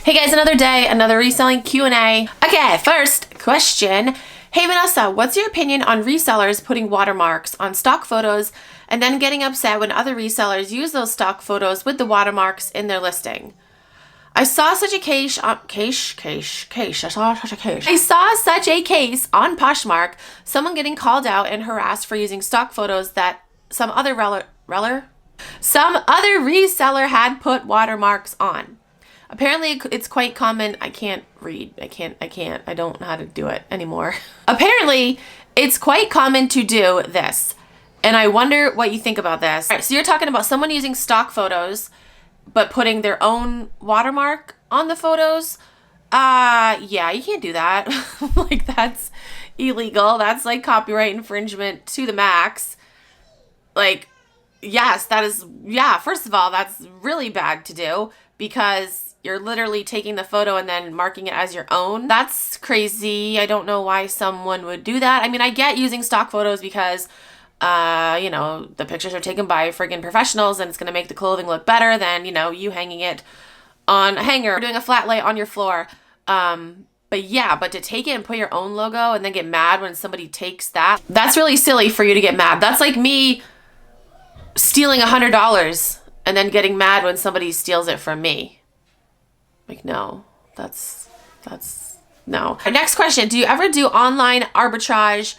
Hey guys, another day, another reselling Q&A. Okay, first question. Hey Vanessa, what's your opinion on resellers putting watermarks on stock photos and then getting upset when other resellers use those stock photos with the watermarks in their listing? I saw such a case on Poshmark, someone getting called out and harassed for using stock photos that some other reseller had put watermarks on. Apparently it's quite common. I can't read. I don't know how to do it anymore. Apparently it's quite common to do this. And I wonder what you think about this. All right, so you're talking about someone using stock photos, but putting their own watermark on the photos. Yeah, you can't do that. Like, that's illegal. That's like copyright infringement to the max. Like, yes, that is, yeah, first of all, that's really bad to do because you're literally taking the photo and then marking it as your own. That's crazy. I don't know why someone would do that. I mean, I get using stock photos because, you know, the pictures are taken by friggin' professionals and it's going to make the clothing look better than, you know, you hanging it on a hanger or doing a flat lay on your floor. But yeah, but to take it and put your own logo and then get mad when somebody takes that, that's really silly for you to get mad. That's like me stealing $100 and then getting mad when somebody steals it from me. Like, no, that's no. Next question. Do you ever do online arbitrage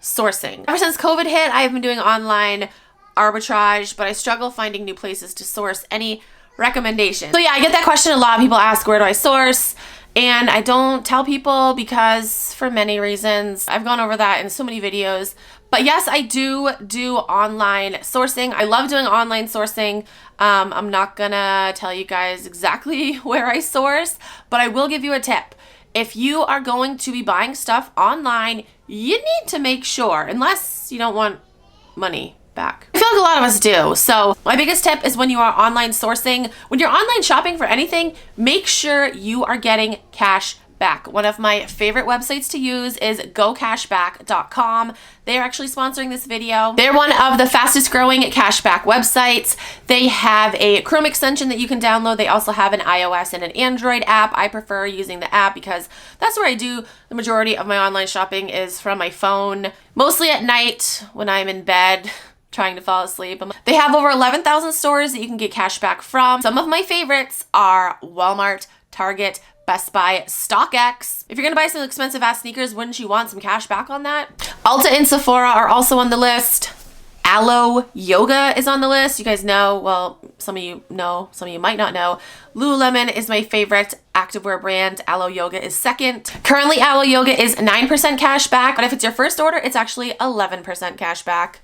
sourcing? Ever since COVID hit, I have been doing online arbitrage, but I struggle finding new places to source. Any recommendations? So yeah, I get that question a lot. People ask, where do I source? And I don't tell people because for many reasons. I've gone over that in so many videos. But yes, I do online sourcing. I love doing online sourcing. I'm not gonna tell you guys exactly where I source, but I will give you a tip. If you are going to be buying stuff online, you need to make sure, unless you don't want money back. I feel like a lot of us do. So my biggest tip is when you are online sourcing, when you're online shopping for anything, make sure you are getting cash back. One of my favorite websites to use is gocashback.com. They are actually sponsoring this video. They're one of the fastest growing cashback websites. They have a Chrome extension that you can download. They also have an iOS and an Android app. I prefer using the app because that's where I do the majority of my online shopping is from my phone, mostly at night when I'm in bed trying to fall asleep. They have over 11,000 stores that you can get cash back from. Some of my favorites are Walmart, Target, Best Buy, StockX. If you're gonna buy some expensive ass sneakers, wouldn't you want some cash back on that? Ulta and Sephora are also on the list. Alo Yoga is on the list. You guys know, well, some of you know, some of you might not know. Lululemon is my favorite activewear brand. Alo Yoga is second. Currently, Alo Yoga is 9% cash back, but if it's your first order, it's actually 11% cash back.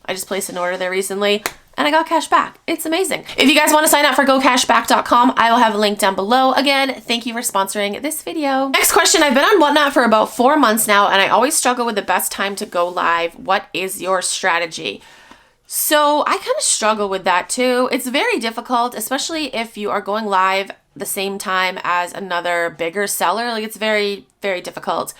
I just placed an order there recently and I got cash back. It's amazing. If you guys want to sign up for gocashback.com, I will have a link down below. Again, thank you for sponsoring this video. Next question. I've been on Whatnot for about 4 months now and I always struggle with the best time to go live. What is your strategy? So I kind of struggle with that too. It's very difficult, especially if you are going live the same time as another bigger seller. Like, it's very, very difficult.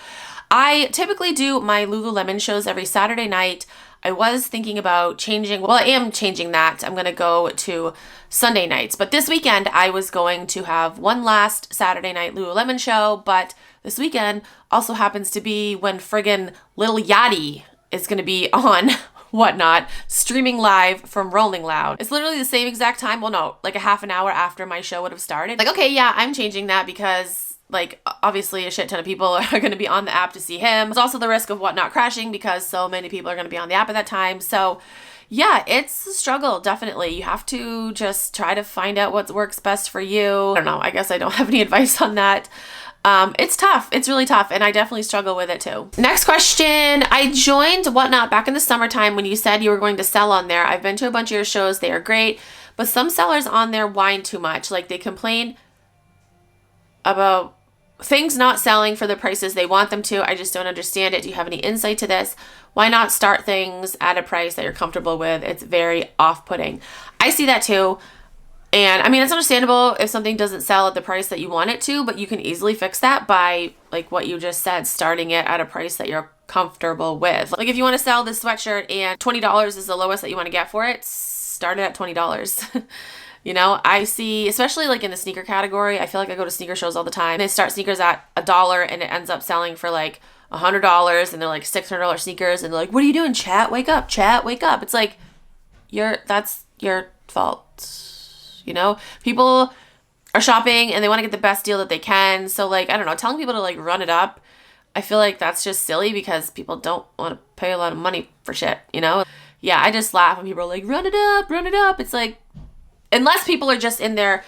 I typically do my Lululemon shows every Saturday night. I was thinking about changing, well, I am changing that. I'm going to go to Sunday nights. But this weekend, I was going to have one last Saturday night Lululemon show. But this weekend also happens to be when friggin' Lil Yachty is going to be on Whatnot, streaming live from Rolling Loud. It's literally the same exact time. Well, no, like a half an hour after my show would have started. Like, okay, yeah, I'm changing that because, like, obviously a shit ton of people are going to be on the app to see him. There's also the risk of Whatnot crashing because so many people are going to be on the app at that time. So yeah, it's a struggle, definitely. You have to just try to find out what works best for you. I don't know. I guess I don't have any advice on that. It's tough. It's really tough. And I definitely struggle with it too. Next question. I joined Whatnot back in the summertime when you said you were going to sell on there. I've been to a bunch of your shows. They are great. But some sellers on there whine too much. Like, they complain about things not selling for the prices they want them to. I just don't understand it. Do you have any insight to this? Why not start things at a price that you're comfortable with? It's very off-putting. I see that too. And I mean, it's understandable if something doesn't sell at the price that you want it to, but you can easily fix that by, like what you just said, starting it at a price that you're comfortable with. Like, if you want to sell this sweatshirt and $20 is the lowest that you want to get for it, start it at $20. You know, I see, especially like in the sneaker category, I feel like I go to sneaker shows all the time. They start sneakers at $1 and it ends up selling for like $100 and they're like $600 sneakers and they're like, what are you doing, chat? Wake up, chat, wake up. It's like, that's your fault. You know, people are shopping and they want to get the best deal that they can. So like, I don't know, telling people to like run it up, I feel like that's just silly because people don't want to pay a lot of money for shit, you know? Yeah, I just laugh when people are like, run it up, run it up. It's like, unless people are just in there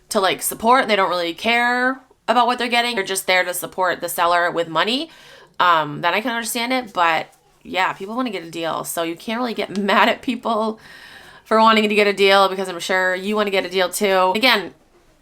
to like support and they don't really care about what they're getting, they're just there to support the seller with money, then I can understand it. But yeah, people want to get a deal. So you can't really get mad at people for wanting to get a deal because I'm sure you want to get a deal too. Again,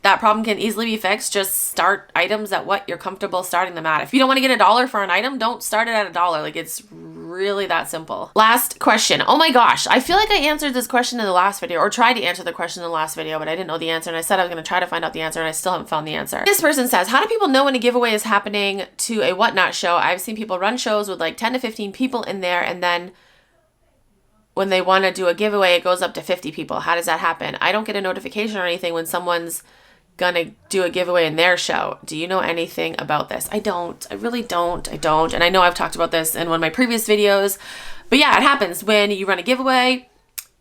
that problem can easily be fixed. Just start items at what you're comfortable starting them at. If you don't want to get $1 for an item, don't start it at $1. Like, it's really that simple. Last question. Oh my gosh. I feel like I answered this question in the last video, or tried to answer the question in the last video, but I didn't know the answer. And I said I was going to try to find out the answer and I still haven't found the answer. This person says, how do people know when a giveaway is happening to a whatnot show? I've seen people run shows with like 10 to 15 people in there, and then when they want to do a giveaway, it goes up to 50 people. How does that happen? I don't get a notification or anything when someone's gonna do a giveaway in their show. Do you know anything about this? I don't. I really don't. I don't. And I know I've talked about this in one of my previous videos, but yeah, it happens when you run a giveaway.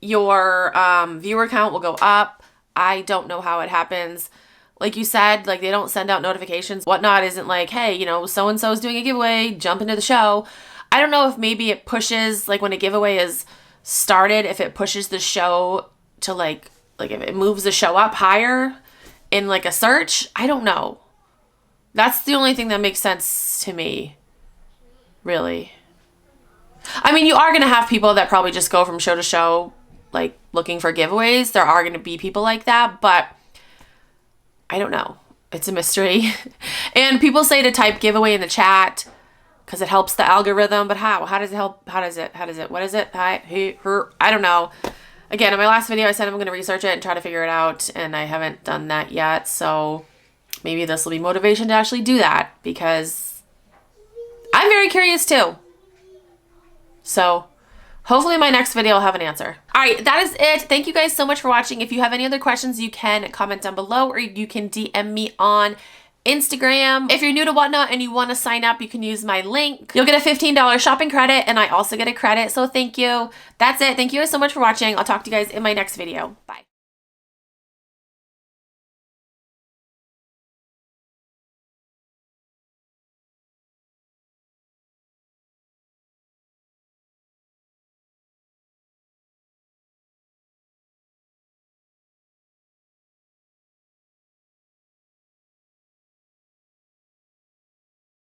Your viewer count will go up. I don't know how it happens. Like you said, like they don't send out notifications. Whatnot isn't like, hey, you know, so-and-so is doing a giveaway, jump into the show. I don't know if maybe it pushes, like when a giveaway is started, if it pushes the show to like if it moves the show up higher in like a search. I don't know. That's the only thing that makes sense to me, really. I mean, you are going to have people that probably just go from show to show, like looking for giveaways. There are going to be people like that, but I don't know. It's a mystery. And people say to type giveaway in the chat because it helps the algorithm, but how? How does it help? What is it? Hi, he, her, I don't know. Again, in my last video, I said I'm going to research it and try to figure it out, and I haven't done that yet. So maybe this will be motivation to actually do that because I'm very curious too. So hopefully my next video will have an answer. All right, that is it. Thank you guys so much for watching. If you have any other questions, you can comment down below or you can DM me on Instagram. If you're new to Whatnot and you want to sign up, you can use my link. You'll get a $15 shopping credit and I also get a credit. So thank you. That's it. Thank you guys so much for watching. I'll talk to you guys in my next video. Bye.